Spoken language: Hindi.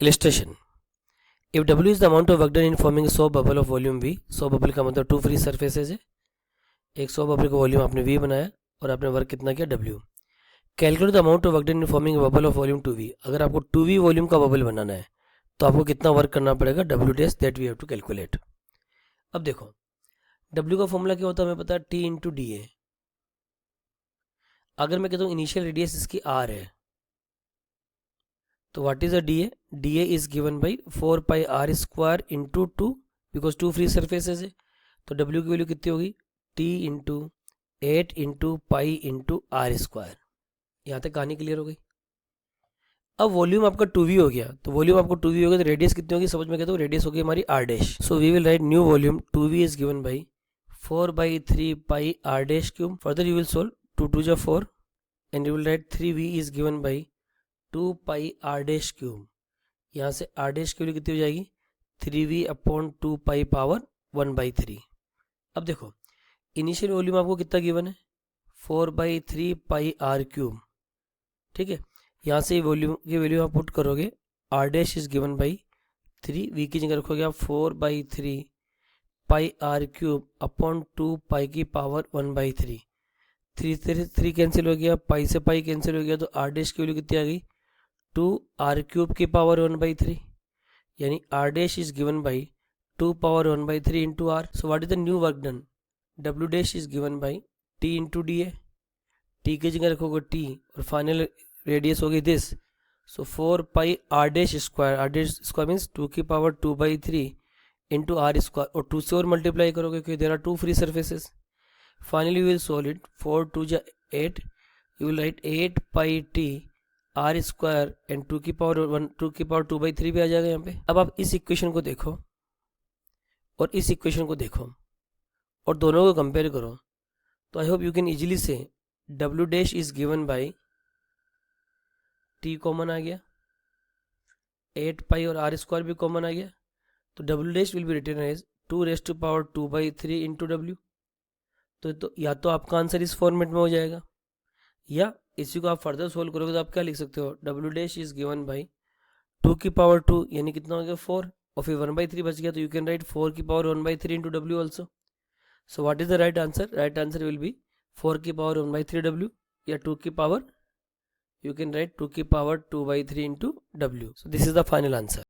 Illustration. If W is the amount of work done in forming a soap bubble of volume V, soap bubble का मतलब 2 free surfaces है, एक soap bubble का वॉल्यूम आपने V बनाया और आपने वर्क कितना किया W. Calculate the amount of work done in forming a bubble of volume 2V. अगर आपको 2V वॉल्यूम का बबल बनाना है तो आपको कितना वर्क करना पड़ेगा, W dash that we have to calculate. अब देखो W का फॉर्मूला क्या होता है हमें पता है, T इंटू डी ए. अगर मैं कहता हूँ इनिशियल रेडियस इसकी R है तो what is a D A? D A is given by 4 pi R square into 2 because 2 free surfaces है. तो W की वैल्यू कितनी होगी, T into 8 into pi into R square. यहाँ तक कहानी क्लियर हो गई. अब वॉल्यूम आपका 2V हो गया, तो वॉल्यूम आपको 2V हो गया तो रेडियस कितनी होगी, समझ में कहते हो रेडियस होगी हमारी R dash. So we will write new volume 2V is given by 4/3 pi R dash cube. Further you will solve 2 2 जा 4 and you will write 3V is given by 2 pi R dash cube. यहाँ से R डैश की वैल्यू कितनी हो जाएगी, 3V अपॉन 2 पाई पावर 1/3. अब देखो इनिशियल वॉल्यूम आपको कितना गिवन है, 4/3 पाई R क्यूब. ठीक है, यहाँ से वॉल्यूम की वैल्यू आप पुट करोगे, R dash is given by 3V की जगह रखोगे आप 4/3 पाई R क्यूब अपॉन 2 पाई की पावर 1/3. 3 कैंसिल हो गया, पाई से पाई कैंसिल हो गया, तो R डैश की वैल्यू कितनी आ गई, 2R क्यूब की पावर 1/3. यानी R dash is given by 2 power 1/3 into R. So what is the new work done, W dash is given by T into D A. T की जगह रखोगे T और फाइनल रेडियस होगी this. So 4 pi R dash square, R dash square means 2 की पावर 2/3 इंटू R स्क्वायर, और 2 से और मल्टीप्लाई करोगे क्योंकि there are 2 free surfaces. Finally you will solve it, 4 2 जा 8, you will write 8 pi T R square and 2 की पावर 2/3 भी आ जाएगा यहाँ पे. अब आप इस इक्वेशन को देखो और इस इक्वेशन को देखो और दोनों को कंपेयर करो, तो I hope you can easily say W dash is given by T common आ गया, 8 पाई और R स्क्वायर भी कॉमन आ गया, तो W dash will be written as 2 raise to power 2/3 into W. तो या तो आपका आंसर इस फॉर्मेट में हो जाएगा, या इसी को आप फर्दर सोल्व करोगे तो आप क्या लिख सकते हो, W dash is given by 2 की पावर 2 यानी कितना हो गया 4, और फिर 1/3 बच गया, तो यू कैन राइट 4 की power 1/3 into W also. So what is the right answer, right answer will be 4 की पावर 1/3 W, या 2 की पावर, you can write 2 की power 2/3 into W. So this is the final answer.